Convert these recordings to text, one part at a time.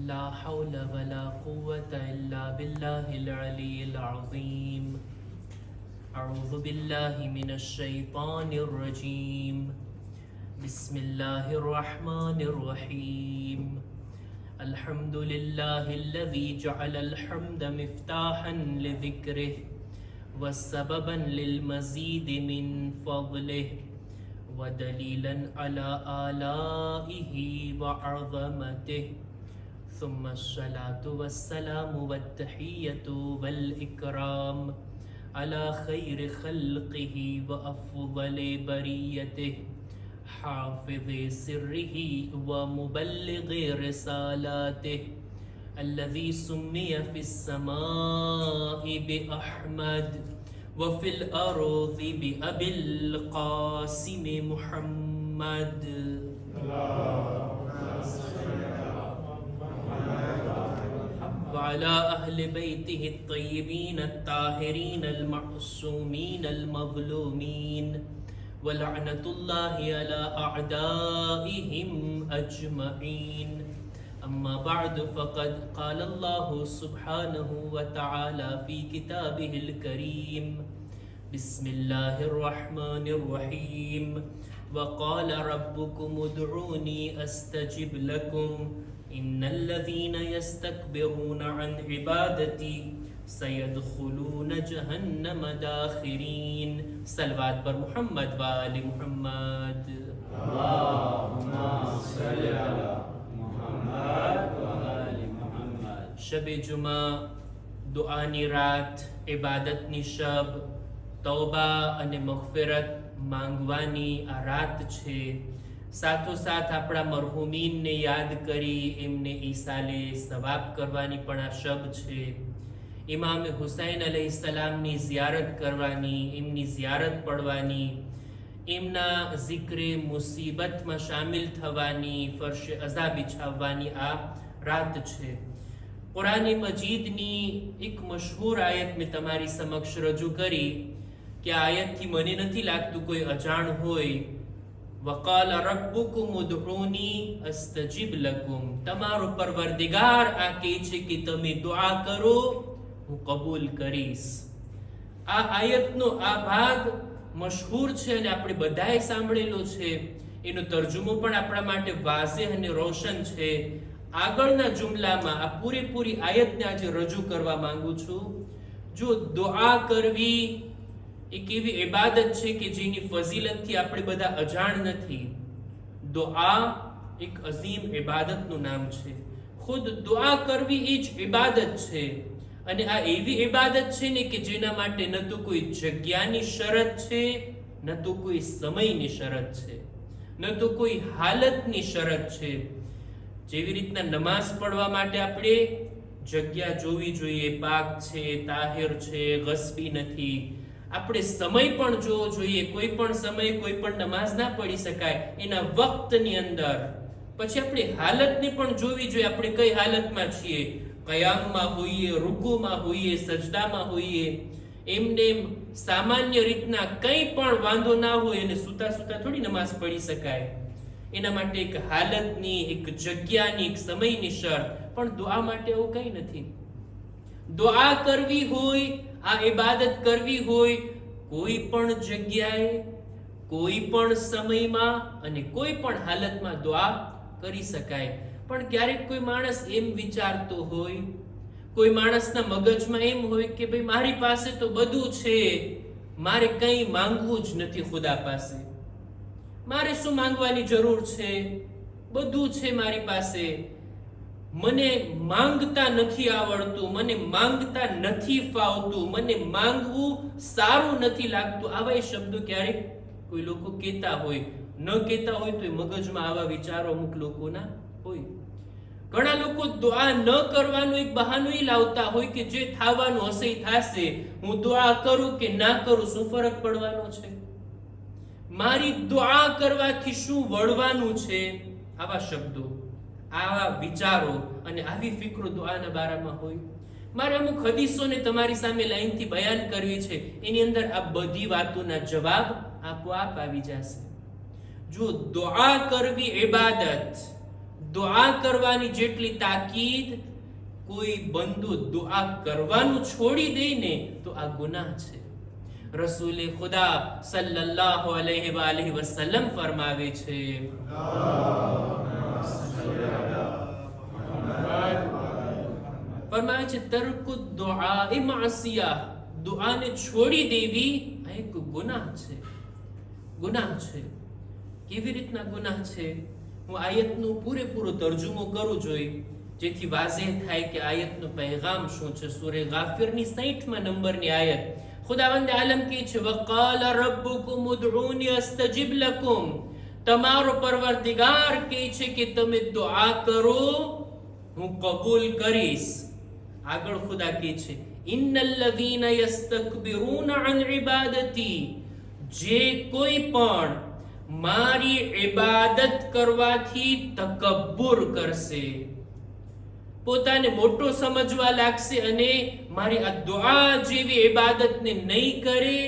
لا حول ولا قوة إلا بالله العلي العظيم. أعوذ بالله من الشيطان الرجيم. بسم الله الرحمن الرحيم. الحمد لله الذي جعل الحمد مفتاحا لذكره وسببا للمزيد من فضله ودليلا على آلائه وعظمته. ثم الصلاة والسلام والتحية والإكرام على خير خلقه وأفضل بريته حافظ سره ومبلغ رسالاته الذي سمي في السماء بأحمد وفي الأرض بأبي القاسم محمد. وعلى أهل بيته الطيبين الطاهرين المعصومين المظلومين ولعنة الله على أعدائهم أجمعين. أما بعد فقد قال الله سبحانه وتعالى في كتابه الكريم: بسم الله الرحمن الرحيم. وقال ربكم ادعوني أستجب لكم إن الذين يستكبرون عن عبادتي سيدخلون جهنم داخرين. صلوات پر محمد و آل محمد. اللهم صل على محمد و آل محمد. શબ જુમા, દુઆની રાત, ઇબાદતની શબ, તૌબા અને મગફિરત માંગવાની આ રાત છે. સાથોસાથ આપણા મરહુમીનને યાદ કરી એમને ઈસાલે સવાબ કરવાની પણ આ શબ છે. ઇમામ હુસૈન અલૈહિસ્સલામની ઝિયારત કરવાની, એમની ઝિયારત પડવાની, એમના ઝિક્રે મુસીબતમાં શામિલ થવાની, ફર્શે અઝા બિછાવવાની આ રાત છે. કુરાન મજીદની એક મશહૂર આયત મેં તમારી સમક્ષ રજૂ કરી કે આ આયતથી મને નથી લાગતું કોઈ અજાણ હોય. વકાલ રબ્બુકુમ ઉદઉની અસ્તજીબ લકુમ. તમારો પરવરદિગાર આ કહે છે કે તમે દુઆ કરો, હું કબૂલ કરીશ. આ આયતનો આ ભાગ મશહૂર છે અને આપણે બધાએ સાંભળેલો છે. એનો તર્જુમો પણ આપણા માટે વાઝેહ અને રોશન છે. આગળના જુમલામાં આ પૂરેપૂરી આયતને આજે રજૂ કરવા માંગુ છું. જો દુઆ કરવી એક એવી ઇબાદત છે કે જેની ફઝીલતથી આપણે બધા અજાણ નથી. દુઆ એક અઝીમ ઇબાદતનું નામ છે. ખુદ દુઆ કરવી એ જ ઇબાદત છે. અને આ એવી ઇબાદત છે ને કે જેના માટે ન તો કોઈ જગ્યાની શરત છે, ન તો કોઈ સમયની શરત છે, ન તો કોઈ હાલતની શરત છે. જેવી રીતના નમાઝ પડવા માટે આપણે જગ્યા જોવી જોઈએ, પાક છે, તાહિર છે, ગસ્બી નથી. આપણે સમય પણ જોવો જોઈએ. કોઈ પણ સમયે કોઈ પણ નમાઝ ના પડી શકાય, એના વક્તની અંદર. પછી આપણે હાલતને પણ જોવી જોઈએ. આપણે કઈ હાલતમાં છીએ, કયામમાં હોઈએ, રૂકુમાં હોઈએ, સજદામાં હોઈએ. એમને સામાન્ય રીતના કંઈ પણ વાંધો ના હોય અને સુતા સુતા થોડી નમાઝ પડી શકાય. એના માટે એક હાલતની, એક જગ્યાની, એક સમયની શરત. પણ દુઆ માટે એવું કંઈ નથી. દુઆ કરવી હોય, આ ઇબાદત કરવી હોય, કોઈ પણ જગ્યાએ, કોઈ પણ સમયમાં અને કોઈ પણ હાલતમાં દુઆ કરી શકાય. પણ ક્યારેક કોઈ માણસ એમ વિચારતો હોય, કોઈ માણસના મગજમાં એમ હોય કે ભાઈ મારી પાસે તો બધું છે, મારે કંઈ માંગવું જ નથી ખુદા પાસે. મારે શું માંગવાની જરૂર છે, બધું છે મારી પાસે. મને માંગતા નથી આવડતું, મને માંગતા નથી ફાવતું, મને માંગવું સારું નથી લાગતું. આવા શબ્દો ક્યારેક કોઈ લોકો કહેતા હોય. ન કહેતા હોય તો મગજમાં આવા વિચારો અમુક લોકોના હોય. ઘણા લોકો દુઆ ન કરવાનું એક બહાનું ઈ લાવતા હોય કે જે થવાનું હશે એ થશે, હું દુઆ કરું કે ના કરું શું ફરક પડવાનો છે, મારી દુઆ કરવાથી શું વળવાનું છે. આવા શબ્દો, આવા વિચારો અને આવી ફિકરો દુઆના બારામાં હોય. મારે અમુક હદીસોને તમારી સામે લાઈનથી બયાન કરવી છે. એની અંદર આ બધી વાતોના જવાબ આપોઆપ આવી જશે. જો દુઆ કરવી ઇબાદત, દુઆ કરવાની જેટલી તાકીદ કોઈ બંદો દુઆ કરવાનું છોડી દે ને તો આ ગુનાહ છે. રસૂલે ખુદા સલ્લલ્લાહુ અલૈહિ વાલિહિ વસલ્લમ ફરમાવે છે, તર્કુ દુઆ માસિયા, દુઆને છોડી દેવી આ એક ગુનાહ છે. ગુનાહ છે. કેવી રીતના ગુનાહ છે? હું આયતનો પૂરેપૂરો તર્જુમો કરું જોઈએ જેથી વાઝેહ થાય કે આયતનો પૈગામ શું છે. સૂરે ગાફિરની 60મા નંબરની આયત ખુદાવંદ આલમ કહે છે, વકાલ રબ્બુકુમ ઉદઉની અસ્તજીબ લકુમ, તમારો પરવરદિગાર કહે છે કે તમે દુઆ કરો હું કબૂલ કરીશ. આગળ ખુદા કહે છે, ઇન્નલ લઝીના યસ્તકબિરૂના અન ઇબાદતી, જે કોઈ પણ મારી ઇબાદત કરવાથી તકબ્બુર કરશે, પોતાને મોટો સમજવા લાગશે અને મારી આ દુઆ જેવી ઇબાદતને નહીં કરે,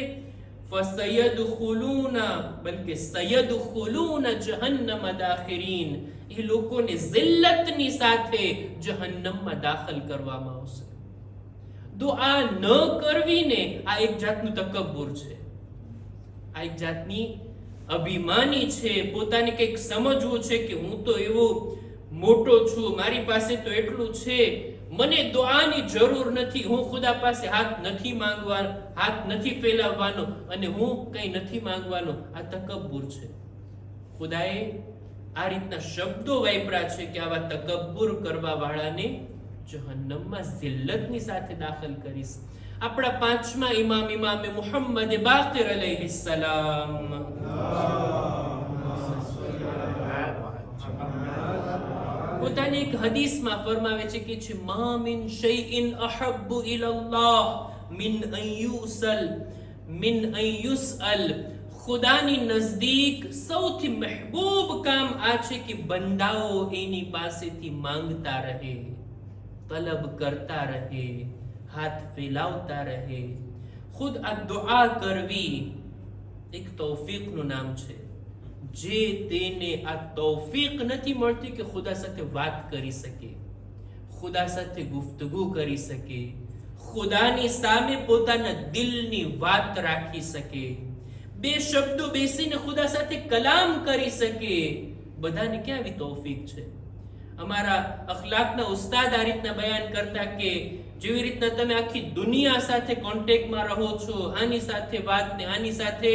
ફસયદખુલુના બલકે સયદખુલુના જહન્નમ દાખિરીન, એ લોકોને જિલ્લતની સાથે જહન્નમમાં દાખલ કરવામાં આવશે. દુઆ ન કરવીને આ એક જાતનું તકબ્બુર છે, આ એક જાતની અભિમાની છે. પોતાને કંઈક સમજવું છે કે હું તો એવો મોટો છું, મારી પાસે તો એટલું છે, મને દુઆની જરૂર નથી, હું ખુદા પાસે હાથ નથી ફેલાવવાનો અને હું કંઈ નથી માંગવાનો. આ તકબ્બુર છે. ખુદાએ આ રીતના શબ્દો વાપર્યા છે કે આવા તકબ્બુર કરવા વાળાને જહન્નમમાં જિલ્લતની સાથે દાખલ કરીશ. આપણા પાંચમા ઇમામે મુહમ્મદ બાકિર અલૈહિસ્સલામ પોતાની એક હદીસમાં ફરમાવે છે કે મા મિન શૈઇન અહબ્બુ ઇલલ્લાહ મિન અન યુસઅલ, ખુદાની નજદીક સૌથી મહેબૂબ કામ આ છે કે બંદાઓ એની પાસેથી માંગતા રહે, તલબ કરતા રહે, હાથ ફેલાવતા રહે. ખુદ આ દુઆ કરવી એક તૌફીકનું નામ છે. જે તેને આ તૌફીક નથી મળતી કે ખુદા સાથે વાત કરી શકે, ખુદા સાથે ગુફ્તગુ કરી શકે, ખુદાની સામે પોતાના દિલની વાત રાખી શકે, બે શબ્દો બેસીને ખુદા સાથે કલામ કરી શકે, બધાને ક્યાં આવી તૌફીક છે? અમારા અખલાકના ઉસ્તાદ આ રીતના બયાન કરતા કે જેવી રીતના તમે આખી દુનિયા સાથે કોન્ટેક્ટમાં રહો છો, આની સાથે વાત ને આની સાથે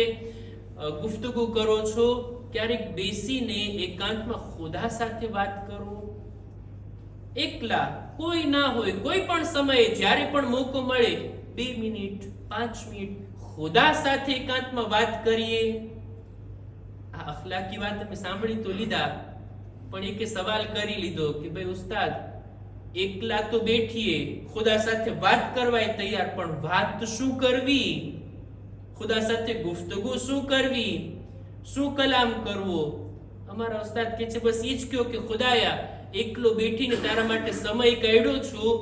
ગુફ્તગુ કરો છો, ક્યારેક બેસીને એકાંતમાં ખુદા સાથે વાત કરો. એકલા કોઈ ના હોય, કોઈ પણ સમયે જ્યારે પણ મોકો મળે 2 મિનિટ 5 મિનિટ ખુદા સાથે એકાંતમાં વાત કરીએ. આ અખલાકી વાત તમે સાંભળી તો લીધા, પણ એકે સવાલ કરી લીધો કે ભાઈ ઉસ્તાદ, એકલા તો બેઠીએ, ખુદા સાથે વાત કરવા તૈયાર, પણ વાત શું કરવી? ખુદા સાથે ગુફ્તગુ શું કરવી? શું કલામ કરવો? અમારા ઉસ્તાદ કહે છે બસ ઈ જ કહો કે ખુદાયા, એકલો બેઠીને તારા માટે સમય કાઢ્યો છું,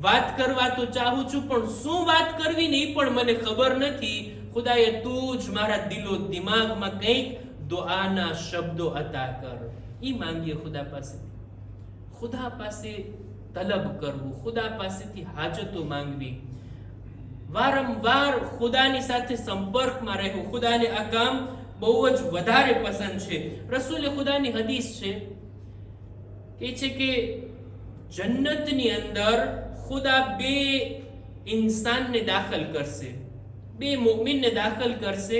વાત કરવા તો ચાહું છું, પણ શું વાત કરવી ને એ પણ મને ખબર નથી. ખુદાએ તું જ મારા દિલો દિમાગમાં કંઈક દુઆના શબ્દો અતા કર. ઈ માંગીએ ખુદા પાસે. ખુદા પાસે તલબ કરવું, ખુદા પાસેથી હાજતો માંગવી, વારંવાર ખુદાની સાથે સંપર્કમાં રહેવું. ખુદાને આ કામ બહુ જ વધારે પસંદ છે. રસૂલે ખુદાની હદીસ છે, કહે છે કે જન્નતની અંદર ખુદા 2 ઇન્સાનને દાખલ કરશે, 2 મોમિનને દાખલ કરશે.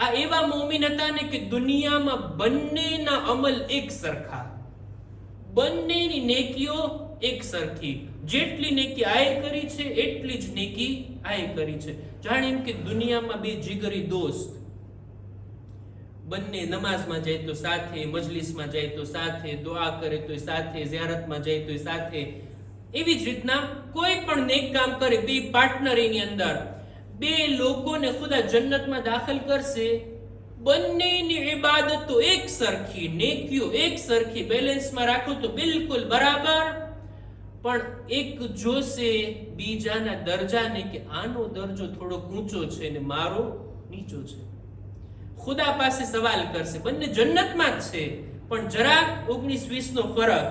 આ એવા મોમિન હતા ને કે દુનિયામાં બંનેના અમલ એક સરખા, બંનેની નેકીઓ એક સરખી, જેટલી નેકી આએ કરી છે એટલી જ નેકી આએ કરી છે. જાણે એમ કે દુનિયામાં 2 જીગરી દોસ્ત, બંને નમાઝમાં જાય તો સાથે, મજલિસમાં જાય તો સાથે, દુઆ કરે તો સાથે, ઝિયારતમાં જાય તો સાથે. એવી જ રીતના કોઈ પણ નેક કામ કરે, 2 પાર્ટનર એની અંદર, 2 લોકોને ખુદા જન્નતમાં દાખલ કરશે. બંનેની ઇબાદતો એક સરખી, નેકીઓ એક સરખી, બેલેન્સમાં રાખો તો બિલકુલ બરાબર. પણ એક જોશે બીજાના દરજાને કે આનો દરજો થોડો ઊંચો છે ને મારો નીચો છે. ખુદા પાસે સવાલ કરશે, બંને જન્નતમાં જ છે, પણ જરાક 19-20 નો ફરક,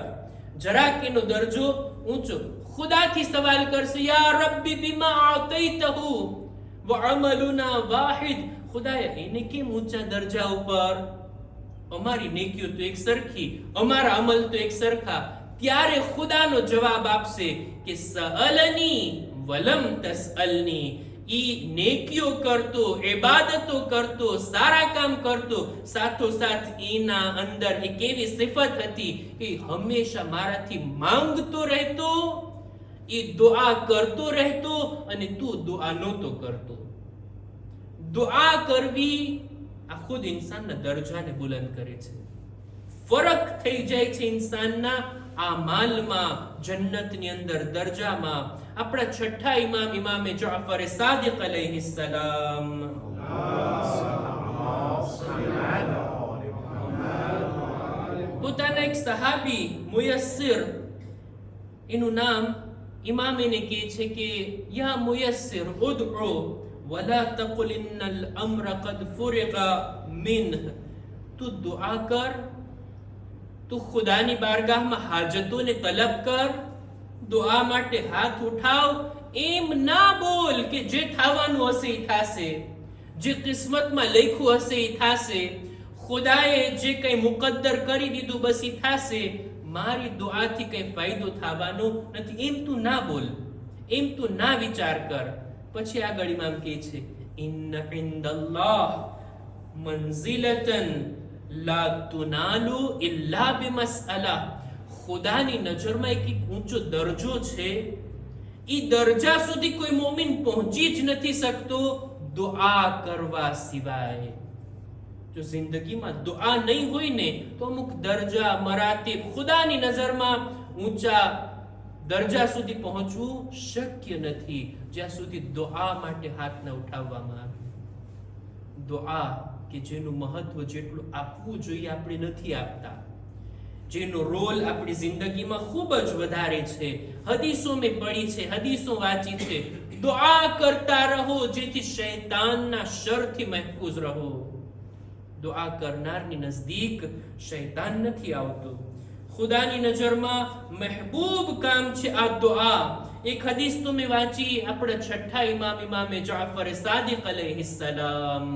જરાક એનો દરજ્જો ઊંચો. ખુદાથી સવાલ કરશે, યા રબ્બી બિમા આતૈતહુ વ અમલુના વાહિદ. ખુદાએ એને કેમ ઊંચા દરજા ઉપર? અમારી નેકીઓ તો એક સરખી, અમારા અમલ તો એક સરખા. ત્યારે ખુદાનો જવાબ આપશે કે સઅલની વલમ તસઅલની. ઈ નેકીઓ કરતો, ઇબાદતો કરતો, સારા કામ કરતો, સાથોસાથ એના અંદર એક એવી સિફત હતી કે હંમેશા મારાથી માંગતો રહેતો, એ દુઆ કરતો રહેતો, અને તું દુઆ નહોતો કરતો. દુઆ કરવી આ ખુદ ઇન્સાનના દરજાને બુલંદ કરે છે. ફરક થઈ જાય છે ઇન્સાનના આ માલમાં, જન્નતની અંદર દરજામાં. આપણા છઠ્ઠા ઇમામ, ઇમામે જાફર સાદિક અલૈહિ સલામ, પોતાના એક સહાબી મુયસ્સિર, એનું નામ, ઇમામ એને કહે છે કે યા મુયસ્સિર ઉદઉ વલા તકુલ ઇન્નલ અમ્ર કદ ફુરિગા મિન્હ. તું દુઆ કર, તું ખુદાની બારગાહમાં હાજતોને તલબ કર, દુઆ માટે હાથ ઉઠાવ. એમ ના બોલ કે જે થવાનું હશે એ થશે, જે કિસ્મતમાં લખ્યું હશે એ થશે, ખુદાએ જે કંઈ મુકદ્દર કરી દીધું બસ એ થશે, મારી દુઆથી કંઈ ફાયદો થવાનો નથી. એમ તું ના બોલ, એમ તું ના વિચાર કર. પછી આગળ ઇમામ કહે છે, ઇન્ન ઇન્દલ્લાહ મંઝિલતન લા તુનાલુ ઇલ્લા બિમસઅલા. ખુદાની નજરમાં એક ઊંચો દરજ્જો છે, ઈ દરજા સુધી કોઈ મોમિન પહોંચી જ નથી શકતો દુઆ કરવા સિવાય. જો જિંદગીમાં દુઆ નહીં હોય ને તો અમુક દરજા, મરાતિબ, ખુદાની નજરમાં ઊંચા દરજા સુધી પહોંચવું શક્ય નથી જ્યાં સુધી દુઆ માટે હાથ ન ઉઠાવવામાં આવે. દુઆ કે જેનું મહત્વ જેટલું આપવું જોઈએ આપણે નથી આપતા, જેનો રોલ આપણી જિંદગીમાં ખૂબ જ વધારે છે. હદીસો મેં પડી છે, હદીસો વાંચી છે, દુઆ કરતા રહો જેથી શૈતાનના શરથી મહેફૂઝ રહો. દુઆ કરનારની નજદીક શૈતાન નથી આવતો. ખુદાની નજરમાં મહેબૂબ કામ છે આ દુઆ. એક હદીસ તો મેં વાંચી, આપણા છઠ્ઠા ઇમામ, ઇમામે જાફર સાદિક અલૈહિ સલામ,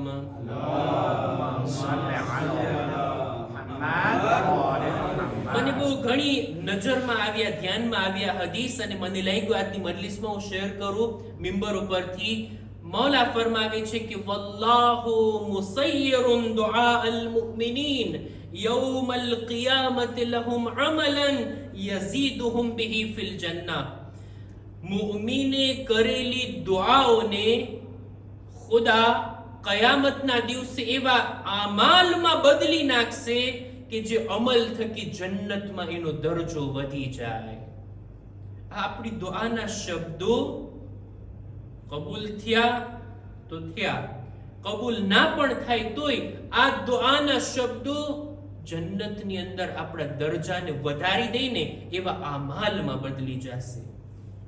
મને બહુ ઘણી નજરમાં આવ્યા, ધ્યાનમાં આવ્યા હદીસ, અને મને લાગ્યું આજની મજલિસમાં હું શેર કરું મિંબર ઉપરથી. મૌલા ફરમાવે છે કે વલ્લાહુ મુસય્યરુન દુઆ અલ મુમિનીન યૌમ અલ કિયામત લહુમ અમલન યઝીદુહુમ બિહી ફિલ જન્નહ. મુમિને કરેલી દુઆઓને ખુદા કયામતના દિવસે એવા આમાલમાં બદલી નાખશે કે જે અમલ થકી જન્નતમાં એનો દરજ્જો વધી જાય. આપણી દુઆના શબ્દો કબૂલ થયા તો થયા, કબૂલ ના પણ થાય તોય આ દુઆના શબ્દો જન્નતની અંદર આપણા દરજાને વધારી દઈને એવા આમાલમાં બદલી જશે,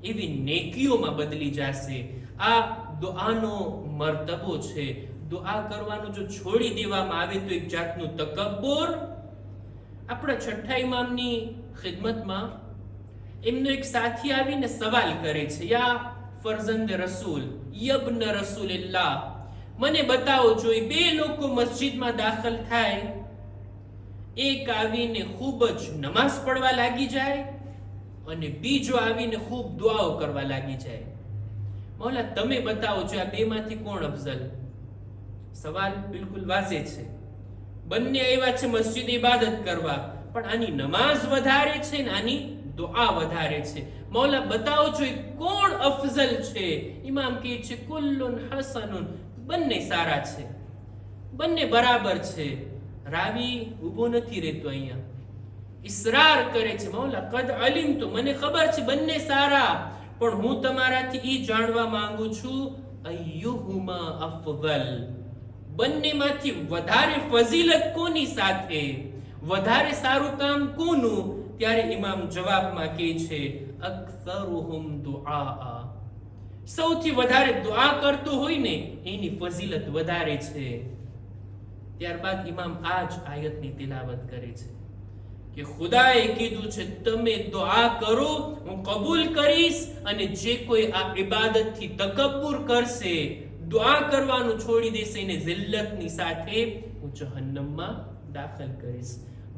એવી નેકીઓમાં બદલી જશે. આ દુઆનો મર્તબો છે. દુઆ કરવાનું જો છોડી દેવામાં આવે તો એક જાતનું તકબ્બુર. આપણા છઠ્ઠા ઇમામની ખિદમતમાં એમનો એક સાથી આવીને સવાલ કરે છે, યા ફરઝંદ રસૂલ, યબ્ન રસૂલિલ્લાહ, મને બતાવો જો બે લોકો મસ્જિદમાં દાખલ થાય, એક આવીને ખૂબ જ નમાઝ પઢવા લાગી જાય અને બીજો આવીને ખૂબ દુઆઓ કરવા લાગી જાય. મૌલા તમે બતાવો જો આ બેમાંથી કોણ અફઝલ? સવાલ બિલકુલ વાઝે છે. બંને આવ્યા છે મસ્જિદ ઇબાદત કરવા, પણ આની નમાઝ વધારે છે ને આની દુઆ વધારે છે. મૌલા બતાવો છો કોણ અફઝલ છે? ઇમામ કહે છે કુલ્લુન હસનુન, બંને સારા છે, બંને બરાબર છે. રાવી ઊભો નથી રહેતો, અહીંયા ઇસરાર કરે છે, મૌલા કદ અલીમ, તો મને ખબર છે બંને સારા, પણ હું તમારાથી ઈ જાણવા માંગુ છું અય્યુહુમા અફઝલ, બંનેમાંથી વધારે ફઝીલત કોની સાથે, વધારે સારું કામ કોનું? ત્યારે ઇમામ જવાબમાં કહે છે અક્સરુહુમ દુઆ, સૌથી વધારે દુઆ કરતો હોય ને એની ફઝીલત વધારે છે. ત્યારબાદ ઇમામ આ જ આયતની તિલાવત કરે છે. કે ખુદાએ કીધું છે તમે દુઆ કરો, હું કબૂલ કરીશ, અને જે કોઈ આ ઇબાદતથી તકબ્બુર કરશે, દુઆ કરવાનું છોડી દેશે, એને જિલ્લતની સાથે હું જહન્નમમાં દાખલ કરીશ.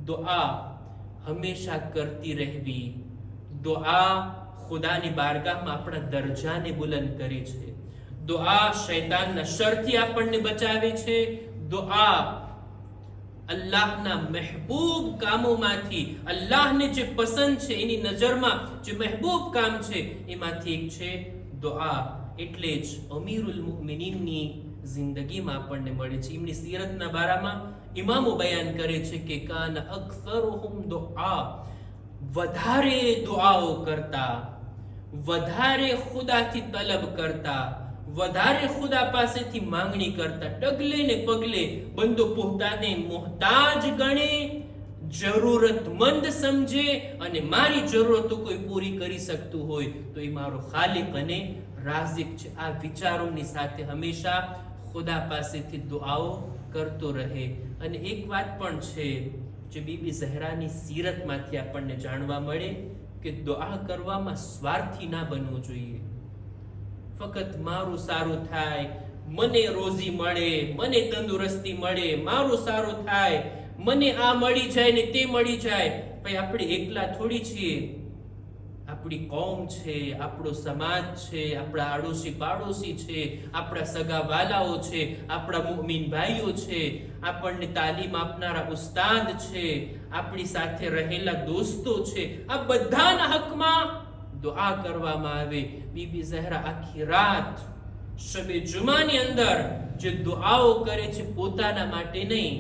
દુઆ હંમેશા કરતી રહેવી. દુઆ ખુદાની બારગાહમાં આપણા દરજાને બુલંદ કરે છે. દુઆ શૈતાનના શરથી આપણને બચાવે છે. દુઆ અલ્લાહના મહેબૂબ કામોમાંથી, અલ્લાહને જે પસંદ છે, એની નજરમાં જે મહેબૂબ કામ છે, એમાંથી એક છે દુઆ. એટલે જ અમીરુલ મુમિનીનની જિંદગીમાં આપણને મળે છે. એમની સીરતના બારામાં ઇમામો બયાન કરે છે કે કાન અક્સરુહુમ દુઆ, વધારે દુઆઓ કરતા, વધારે ખુદાથી તલબ કરતા, વધારે ખુદા પાસેથી માંગણી કરતા. ડગલે ને પગલે બંદો પોતાને મોહતાજ ગણે, જરૂરતમંદ સમજે, અને મારી જરૂરતો કોઈ પૂરી કરી શકતું હોય તો એ મારો ખાલિક અને રાઝિક છે. આ વિચારોની સાથે હંમેશા ખુદા પાસેથી દુઆઓ કરતો રહે. અને એક વાત પણ છે જે બીબી ઝહરાની સીરતમાંથી આપણને જાણવા મળે કે દુઆ કરવામાં સ્વાર્થી ના બનવું જોઈએ. ફક્ત મારું સારું થાય, મને રોજી મળે, મને તંદુરસ્તી મળે, મારું સારું થાય, મને આ મળી જાય ને તે મળી જાય. ભાઈ આપણે એકલા થોડી છીએ. આપણી કોમ છે, આપણો સમાજ છે, આપણા આડોશી પાડોશી છે, આપણા સગા વાલાઓ છે, આપણા મુમિન ભાઈઓ છે, આપણને તાલીમ આપનારા ઉસ્તાદ છે, આપણી સાથે રહેલા દોસ્તો છે. આ બધાના હકમાં દુઆ કરવામાં આવે. બીબી ઝહરા આખી રાત શબે જુમાની અંદર જે દુઆઓ કરે છે, પોતાના માટે નહીં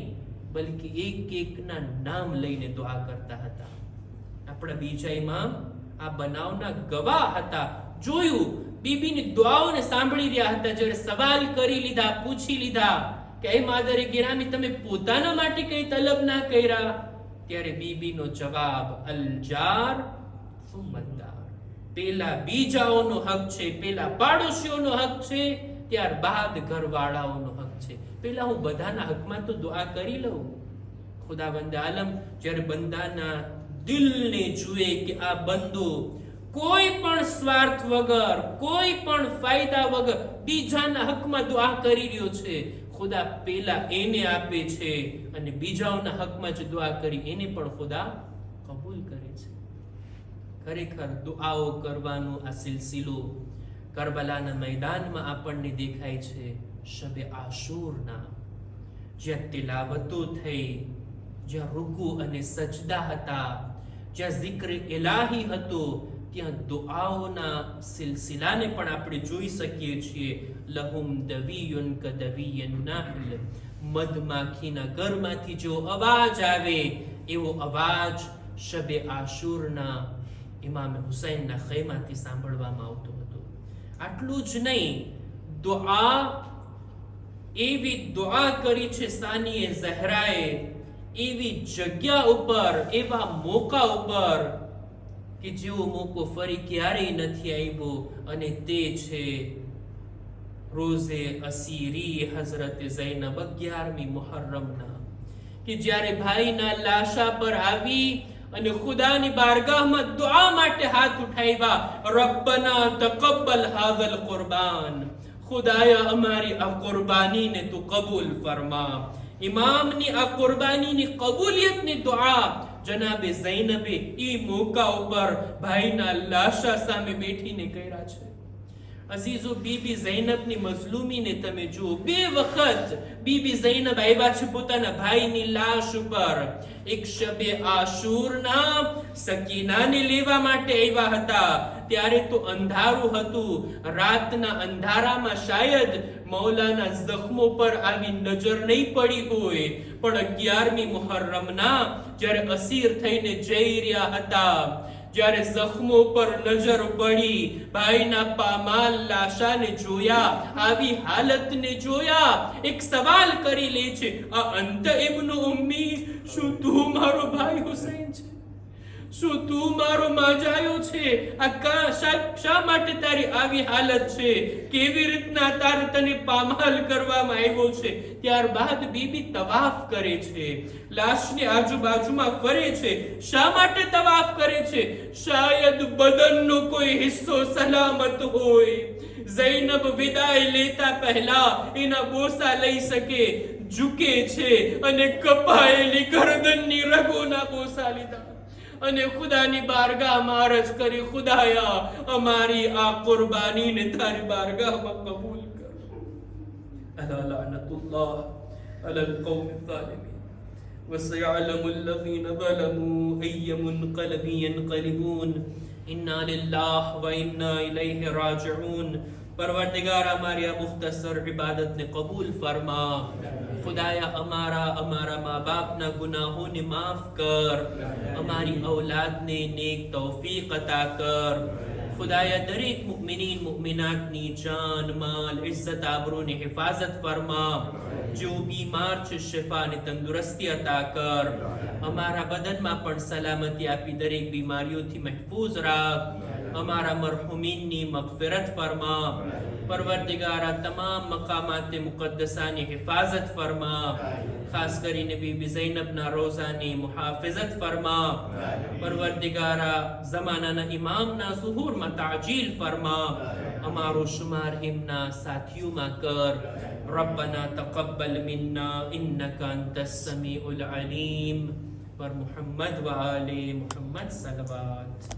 બલ્કિ એક એકના નામ લઈને દુઆ કરતા હતા. આપણા બીજા ઇમામ આ બનાવના ગવાહ હતા. જોયું, બીબીની દુઆઓને સાંભળી રહ્યા હતા. જ્યારે સવાલ કરી લીધા, પૂછી લીધા કે એ માદરે ગિરામી, તમે પોતાના માટે કઈ તલબ ના કર્યા, ત્યારે બીબીનો જવાબ અલજાર સુમદાર, પેલા બીજાઓનો હક છે, પેલા પાડોશીઓનો હક છે, ત્યારબાદ ઘરવાળાઓનો હક છે. પેલા હું બધાના હકમાં તો દુઆ કરી લઉં. ખુદાવંદ આલમ જ્યારે બંદાના દિલને જુએ કે આ બંદો કોઈ પણ સ્વાર્થ વગર, કોઈ પણ ફાયદા વગર બીજાના હકમાં દુઆ કરી રહ્યો છે, ખુદા પેલા એને આપે છે, અને બીજાઓના હકમાં જે દુઆ કરી એને પણ ખુદા કબૂલ કરે છે. ખરેખર દુઆઓ કરવાનો આ સિલસિલો કરબલાના મેદાનમાં આપણને દેખાય છે. શબે આશુરના જ્યાં તિલાવતો થઈ, જ્યાં રૂકુ અને સજદા હતા, જ્યાં zikr ઇલાહી હતો, ત્યાં દુઆઓના સિલસિલાને પણ આપણે જોઈ શકીએ છીએ. લહુમ દવીયુન કદવીયન નાહલ, મધમાખીના ઘરમાંથી જો અવાજ આવે એવો અવાજ શબે આશુરના ઇમામ હુસૈનના ખૈમાથી સાંભળવામાં આવતો હતો. આટલું જ નહીં, દુઆ એવી દુઆ કરી છે સાનીએ ઝહરાએ, એવી જગ્યા ઉપર, એવા મોકા ઉપર કે જેવો મોકો ફરી ક્યારેય નથી આવ્યો, અને તે છે રોઝે અસીરી હઝરત ઝૈનબ 11મી મુહર્રમના, કે જ્યારે ભાઈના લાશા પર આવી અને ખુદાની બારગાહમાં દુઆ માટે હાથ ઉઠાવ્યા. રબ્બના તકબ્બલ હાઝલ કુરબાન, ખુદાયા અમારી આ કુરબાનીને તું કબૂલ ફરમા. ઇમામની આ કુરબાનીની કબૂલિયતની દુઆ જનાબે ઝૈનબે ઈ મોકા ઉપર ભાઈના લાશા સામે બેઠીને કર્યા છે. અઝીઝો, બીબી ઝૈનબની મઝલૂમીને તમે જુઓ. 2 વખત બીબી ઝૈનબ આવ્યા છે પોતાના ભાઈની લાશ ઉપર. એક શબે આશુરના સકીનાને લેવા માટે આવ્યા હતા, ત્યારે તો અંધારું હતું. રાતના અંધારામાં શાયદ મૌલાના જખ્મો પર આવી નજર નહીં પડી હોય, પણ 11મી મુહર્રમના જ્યારે અસીર થઈને જઈ રહ્યા હતા, જ્યારે જખ્મો પર નજર પડી, ભાઈના પામાલ લાશાને જોયા, આવી હાલતને જોયા, એક સવાલ કરી લે છે, આ અંત ઇબ્ન ઉમ્મી, શું તું મારો ભાઈ હુસૈન છે? શું તું મારો માજાયો છે? શા માટે તારી આવી હાલત છે? કેવી રીતના તારે તને પામાલ કરવામાં આવ્યો છે? ત્યારબાદ બીબી તવાફ કરે છે, લાશની આજુબાજુમાં ફરે છે. શા માટે તવાફ કરે છે? શાયદ બદનનો કોઈ હિસ્સો સલામત હોય. ઝૈનબ વિદાય લેતા પહેલા એના બોસા લઈ શકે, ઝૂકે છે અને કપાયેલી ગરદનની રગોના બોસા લીધા અને ખુદાની બારગાહમાં અરજ કરી, ખુદાયા અમારી આ કુરબાનીને તારી બારગાહમાં કબૂલ કર. અલા લઅનતુલ્લાહ અલલ કૌમિ ઝાલિમીન વસયઅલમુ અલ્લઝીન ઝલમુ અય્ય મુનકલબિન યનકલિબૂન. ઇન્ના લિલ્લાહ વ ઇન્ના ઇલૈહિ રાજિഊન. પરવરદિગાર અમારી આ મુખ્તસર ઇબાદતને કબૂલ ફરમા. ખુદાયા અમારા મા બાપના ગુનાહોને માફ કર. અમારી ઔલાદને નેક તૌફીક અતા કર. ખુદાયા દરેક મુમિનીન મુમિનાતની જાન માલ ઇઝ્ઝત આબરૂની હિફાજત ફરમા. જો બીમાર છે શિફાને તંદુરસ્તી અતા કર. અમારા બદનમાં પણ સલામતી આપી દરેક બીમારીઓથી મહેફૂઝ રાખ. અમારા મરહુમીનની મગફિરત ફરમા. પરવરદિગારા તમામ મકામાતે મુકદ્દસાની હિફાજત ફરમા. ખાસ કરીને બીબી ઝૈનબના રોઝાની મુહાફિઝત ફરમા. પરવરદિગારા ઝમાનાના ઇમામના ઝુહૂરમાં તાજીલ ફરમા. અમારો શુમાર એમના સાથીઓમાં કર. રબ્બના તaqabbal મિન્ના ઇન્નકા અંતસ સમીઉલ અલીમ. પર મુહમ્મદ વ આલે મુહમ્મદ સલવાત.